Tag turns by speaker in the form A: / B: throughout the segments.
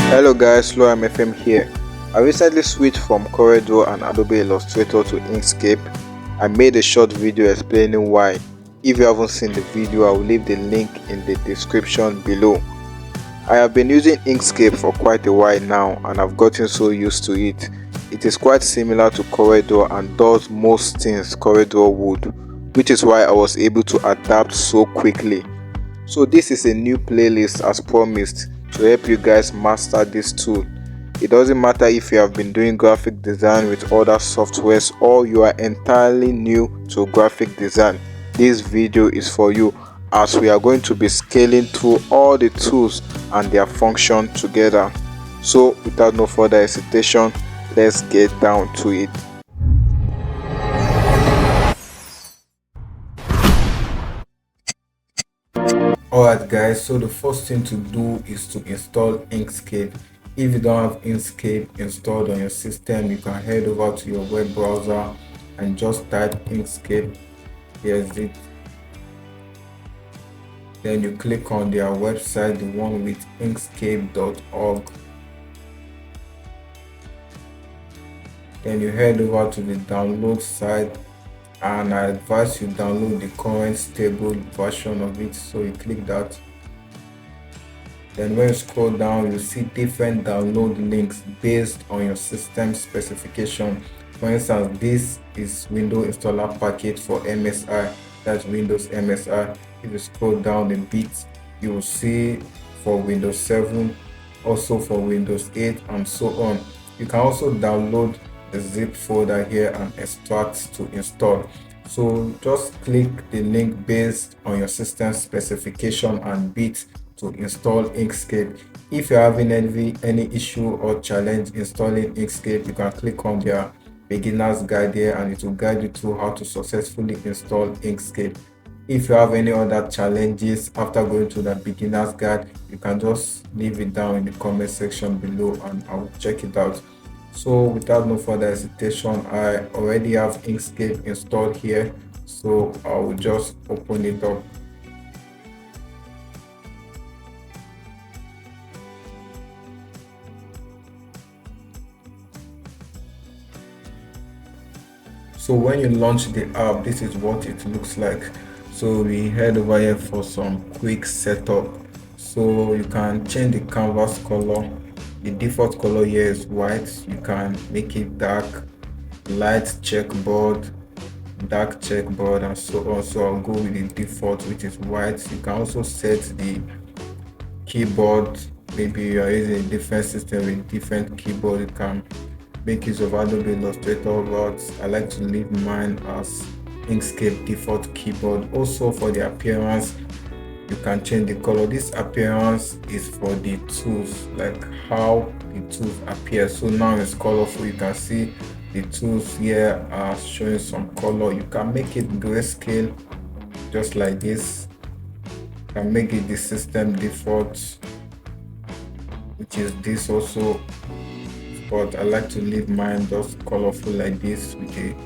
A: Hello guys, Slow MFM here. I recently switched from Corridor and Adobe Illustrator to Inkscape. I made a short video explaining why. If you haven't seen the video, I will leave the link in the description below. I have been using Inkscape for quite a while now and I've gotten so used to it. It is quite similar to Corridor and does most things Corridor would, which is why I was able to adapt so quickly. So this is a new playlist as promised to help you guys master this tool. It doesn't matter if you have been doing graphic design with other softwares or you are entirely new to graphic design. This video is for you as we are going to be scaling through all the tools and their function together. So without no further hesitation, let's get down to it. Alright guys, so the first thing to do is to install Inkscape. If you don't have Inkscape installed on your system, you can head over to your web browser and just type Inkscape. Here's it. Then you click on their website, the one with inkscape.org. Then you head over to the download site, and I advise you download the current stable version of it, so you click that. Then when you scroll down, you see different download links based on your system specification. For instance, this is Windows installer package for MSI, that's Windows MSI. If you scroll down a bit, you will see for Windows 7, also for Windows 8, and so on. You can also download the zip folder here and extract to install. So just click the link based on your system specification and bit to install Inkscape. If you're having any issue or challenge installing Inkscape, you can click on their beginner's guide here and it will guide you through how to successfully install Inkscape. If you have any other challenges after going to the beginner's guide, you can just leave it down in the comment section below and I will check it out. So without no further hesitation, I already have Inkscape installed here, so I will just open it up. So when you launch the app, this is what it looks like. So we head over here for some quick setup. So you can change the canvas color. The default color here is white. You can make it dark, light checkboard, dark checkboard, and so on. So I'll go with the default, which is white. You can also set the keyboard. Maybe you are using a different system with different keyboard. You can make use of Adobe Illustrator, but I like to leave mine as Inkscape default keyboard. Also for the appearance, you can change the color. This appearance is for the tools, like how the tools appear. So now it's colorful. You can see the tools here are showing some color. You can make it grayscale just like this. You can make it the system default, which is this also, but I like to leave mine just colorful like this with a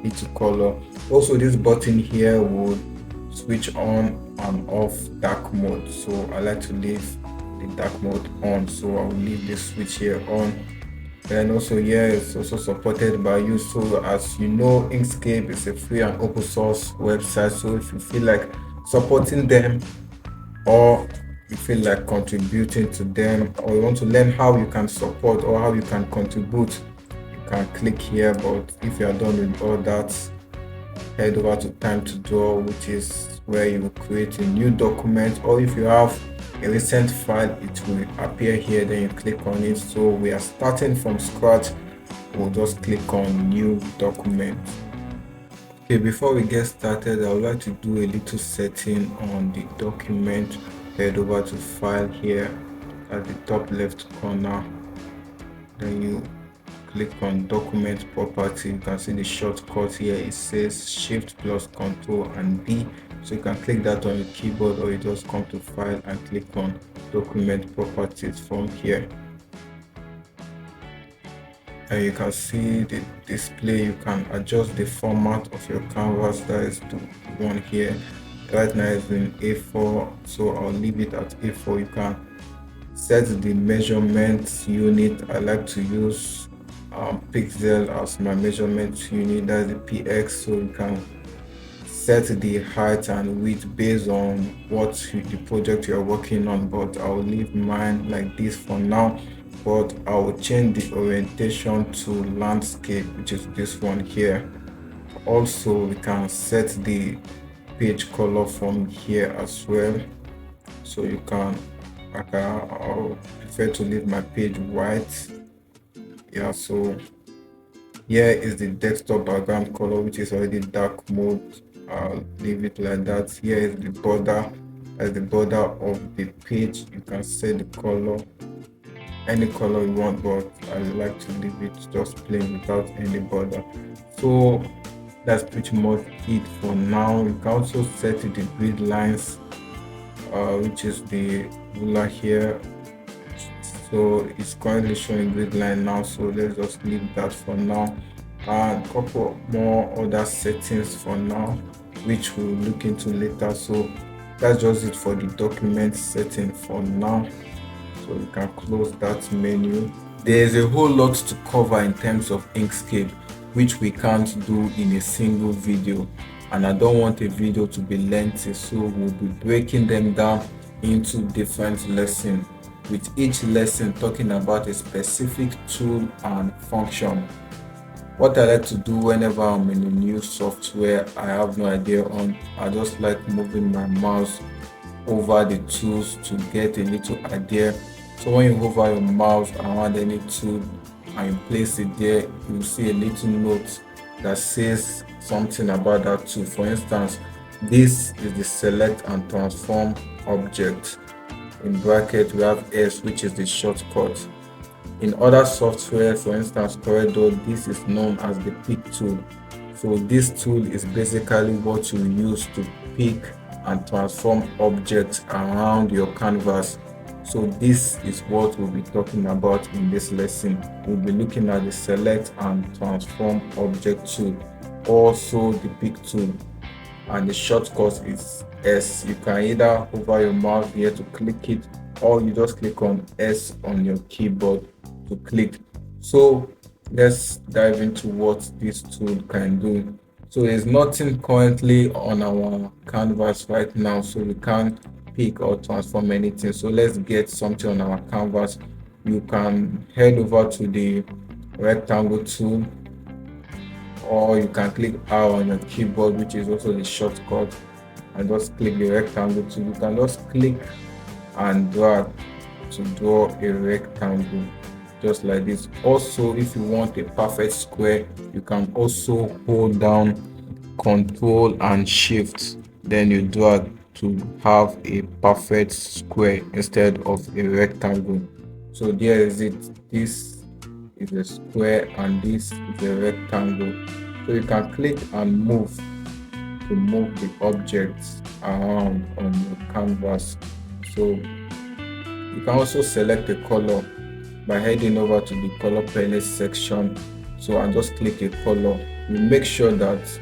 A: little color. Also, this button here would switch on and off dark mode, so I like to leave the dark mode on, so I will leave this switch here on. And also here it's also supported by you. So as you know, Inkscape is a free and open source website, so if you feel like supporting them or you feel like contributing to them, or you want to learn how you can support or how you can contribute, you can click here. But if you are done with all that, head over to time to draw, which is where you will create a new document, or if you have a recent file, it will appear here, then you click on it. So we are starting from scratch. We'll just click on new document. Okay, before we get started, I would like to do a little setting on the document. Head over to file here at the top left corner, then you click on document property. You can see the shortcut here, it says shift plus control and D, so you can click that on your keyboard, or you just come to file and click on document properties from here, and you can see the display. You can adjust the format of your canvas, that is the one here. Right now it's in A4, so I'll leave it at A4. You can set the measurement unit. I like to use pixel as my measurement unit, that's the px, so you can set the height and width based on what the project you're working on, but I'll leave mine like this for now. But I will change the orientation to landscape, which is this one here. Also, we can set the page color from here as well. So you can, I'll prefer to leave my page white. Yeah, so here is the desktop background color, which is already dark mode. I'll leave it like that. Here is the border, as the border of the page. You can set the color, any color you want, but I like to leave it just plain without any border. So that's pretty much it for now. You can also set the grid lines, which is the ruler here. So it's currently showing grid line now, so let's just leave that for now. And a couple more other settings for now, which we'll look into later. So that's just it for the document setting for now. So you can close that menu. There's a whole lot to cover in terms of Inkscape, which we can't do in a single video, and I don't want a video to be lengthy, so we'll be breaking them down into different lessons, with each lesson talking about a specific tool and function. What I like to do whenever I'm in a new software I have no idea on, I just like moving my mouse over the tools to get a little idea. So when you hover your mouse around any tool and you place it there, you'll see a little note that says something about that tool. For instance, this is the select and transform object. In bracket we have S, which is the shortcut. In other software, for instance Corridor, this is known as the pick tool. So this tool is basically what you use to pick and transform objects around your canvas. So this is what we'll be talking about in this lesson. We'll be looking at the select and transform object tool, also the pick tool, and the shortcut is S. You can either hover your mouse here to click it, or you just click on S on your keyboard to click. So let's dive into what this tool can do. So there's nothing currently on our canvas right now, so we can't pick or transform anything. So let's get something on our canvas. You can head over to the rectangle tool, or you can click R on your keyboard, which is also the shortcut, and just click the rectangle tool. You can just click and drag to draw a rectangle just like this. Also, if you want a perfect square, you can also hold down Ctrl and Shift, then you drag to have a perfect square instead of a rectangle. So there is it. This is a square and this is a rectangle. So you can click and move to move the objects around on your canvas. So you can also select a color by heading over to the color palette section. So I just click a color. You make sure that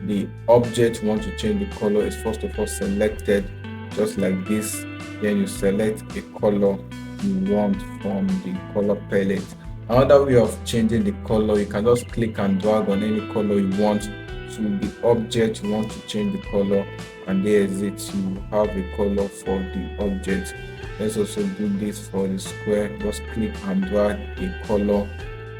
A: the object you want to change the color is first of all selected, just like this. Then you select a color you want from the color palette. Another way of changing the color, you can just click and drag on any color you want to the object you want to change the color, and there is it. You have a color for the object. Let's also do this for the square. Just click and drag a color,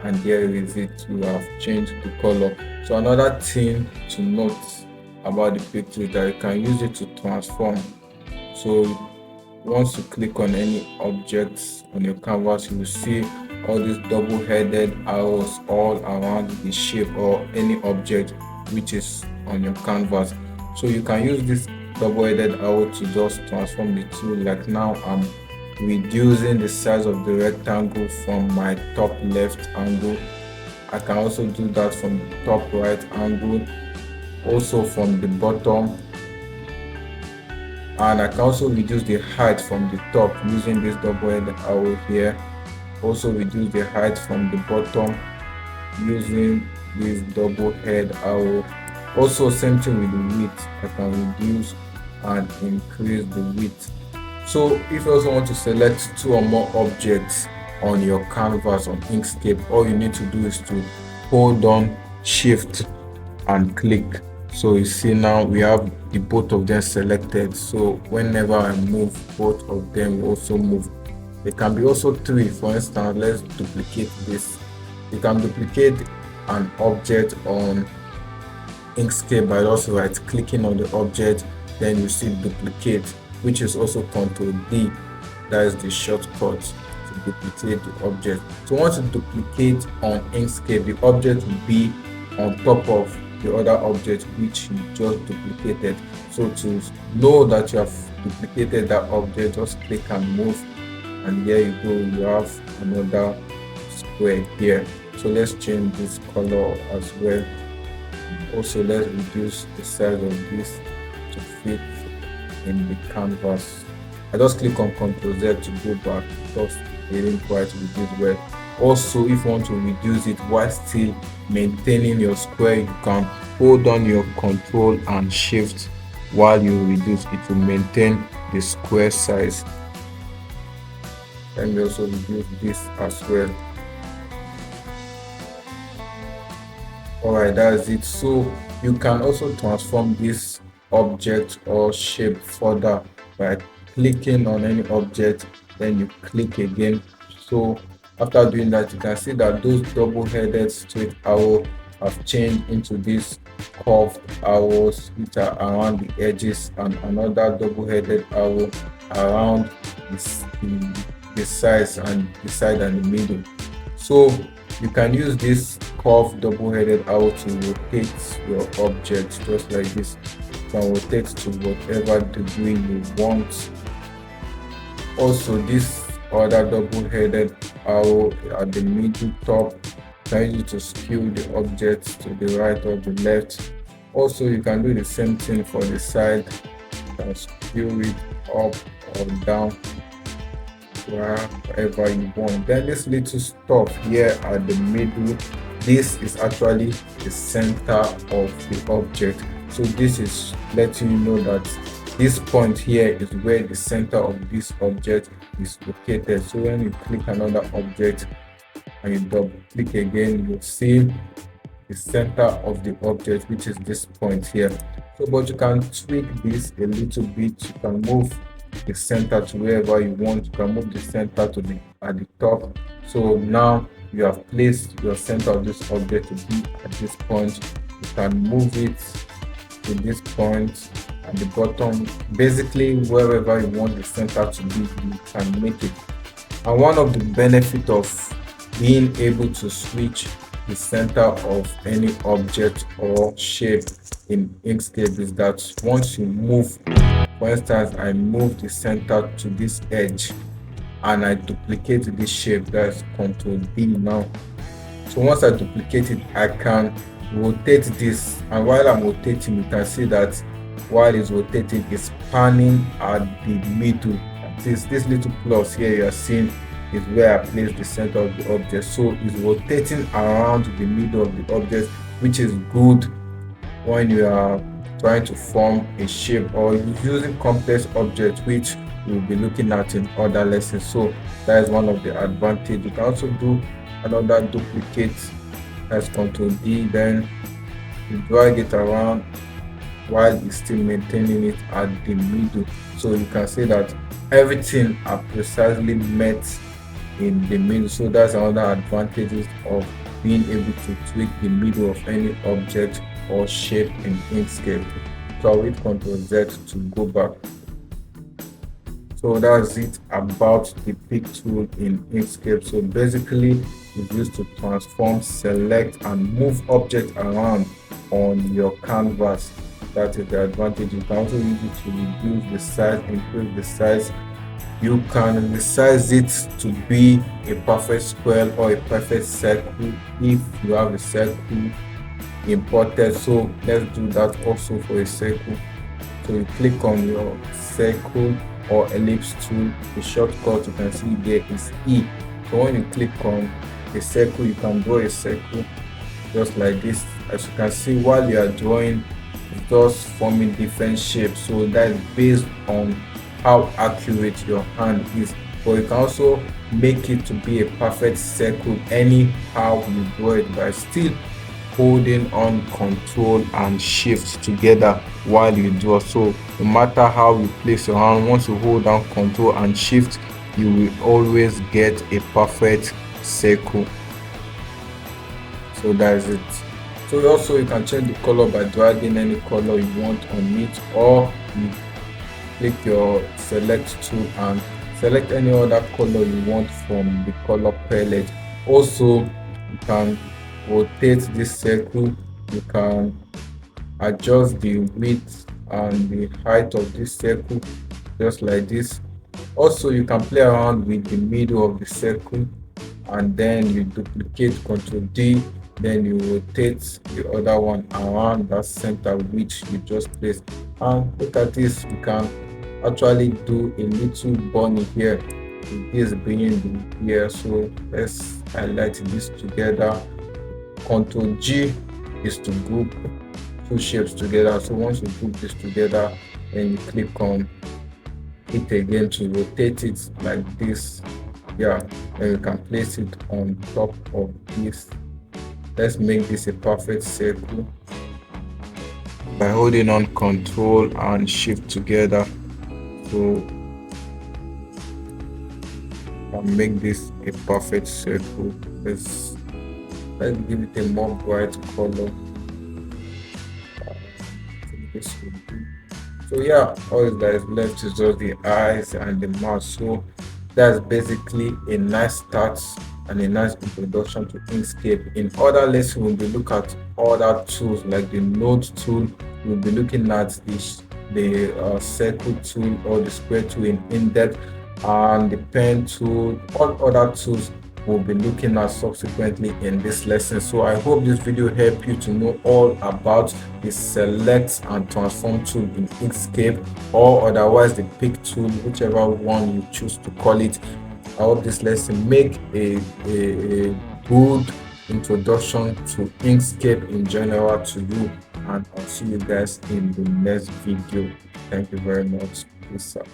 A: and there is it. You have changed the color. So another thing to note about the picture is that you can use it to transform. So once you click on any objects on your canvas, you will see all these double-headed arrows all around the shape or any object which is on your canvas. So you can use this double-headed arrow to just transform the tool. Like now I'm reducing the size of the rectangle from my top left angle. I can also do that from the top right angle, also from the bottom, and I can also reduce the height from the top using this double-headed arrow here. Also reduce the height from the bottom using this double-head arrow. Also same thing with the width. I can reduce and increase the width So if you also want to select two or more objects on your canvas on Inkscape, all you need to do is to hold on shift and click. So you see now we have the both of them selected. So whenever I move, both of them will also move. There can be also three. For instance, let's duplicate this. You can duplicate an object on Inkscape by also right clicking on the object, then you see duplicate, which is also Ctrl D. That is the shortcut to duplicate the object. So once you duplicate on Inkscape, the object will be on top of the other object which you just duplicated. So to know that you have duplicated that object, just click and move, and there you go, you have another square here. So let's change this color as well. Also, let's reduce the size of this to fit in the canvas. I just click on Ctrl Z to go back because it didn't quite reduce well. Also, if you want to reduce it while still maintaining your square, you can hold on your Ctrl and Shift while you reduce it to maintain the square size. And also reduce this as well. Alright, that's it. So you can also transform this object or shape further by clicking on any object, then you click again. So after doing that, you can see that those double-headed straight arrows have changed into these curved arrows which are around the edges, and another double-headed arrow around the sides and the side and the middle. So you can use this curved double-headed arrow to rotate your object just like this. You can rotate to whatever degree you want. Also, this other double-headed arrow at the middle top, you can use it to skew the object to the right or the left. Also, you can do the same thing for the side. You can skew it up or down, wherever you want. Then this little stuff here at the middle, this is actually the center of the object. So this is letting you know that this point here is where the center of this object is located. So when you click another object and you double click again, you'll see the center of the object, which is this point here. So but you can tweak this a little bit. You can move the center to wherever you want. You can move the center to the at the top. So now you have placed your center of this object to be at this point. You can move it to this point at the bottom. Basically, wherever you want the center to be, you can make it. And one of the benefits of being able to switch the center of any object or shape in Inkscape is that once you move, for instance, I move the center to this edge and I duplicate this shape, that's Ctrl D now. So once I duplicate it, I can rotate this, and while I'm rotating, you can see that while it's rotating, it's panning at the middle. This little plus here you are seeing is where I place the center of the object. So it's rotating around the middle of the object, which is good when you are trying to form a shape or using complex objects, which we'll be looking at in other lessons. So that is one of the advantages. You can also do another duplicate, that's Ctrl D, then you drag it around while it's still maintaining it at the middle. So you can see that everything are precisely met in the middle. So that's another advantage of being able to tweak the middle of any object or shape in Inkscape. So I'll hit Ctrl Z to go back. So that's it about the pick tool in Inkscape. So basically it's used to transform, select and move objects around on your canvas. That is the advantage. You can also use it to reduce the size, increase the size. You can resize it to be a perfect square or a perfect circle if you have a circle imported. So let's do that also for a circle. So you click on your circle or ellipse tool. The shortcut you can see there is E. So when you click on a circle, you can draw a circle just like this. As you can see, while you are drawing, it's just forming different shapes. So that is based on how accurate your hand is, but you can also make it to be a perfect circle anyhow you draw it by still holding on control and shift together while you draw. So no matter how you place your hand, once you hold down control and shift, you will always get a perfect circle. So that is it. So also you can change the color by dragging any color you want on it, or you click your select tool and select any other color you want from the color palette. Also, you can rotate this circle, you can adjust the width and the height of this circle just like this. Also, you can play around with the middle of the circle, and then you duplicate Ctrl D, then you rotate the other one around that center which you just placed. And look at this, you can actually do a little bunny here with this being the here. So let's highlight this together. Ctrl G is to group two shapes together. So once you group this together, then you click on it again to rotate it like this. Yeah, then you can place it on top of this. Let's make this a perfect circle by holding on control and shift together. So can make this a perfect circle. Let's give it a more bright color. This will do. So yeah, all that is left is just the eyes and the mouth. So that's basically a nice start and a nice introduction to Inkscape. In other lessons, we'll be looking at other tools like the node tool. We'll be looking at the circle tool or the square tool in depth, and the pen tool. All other tools we'll be looking at subsequently in this lesson. So I hope this video helped you to know all about the select and transform tool in Inkscape, or otherwise the pick tool, whichever one you choose to call it. I hope this lesson make a good introduction to Inkscape in general to you, and I'll see you guys in the next video. Thank you very much. Peace out.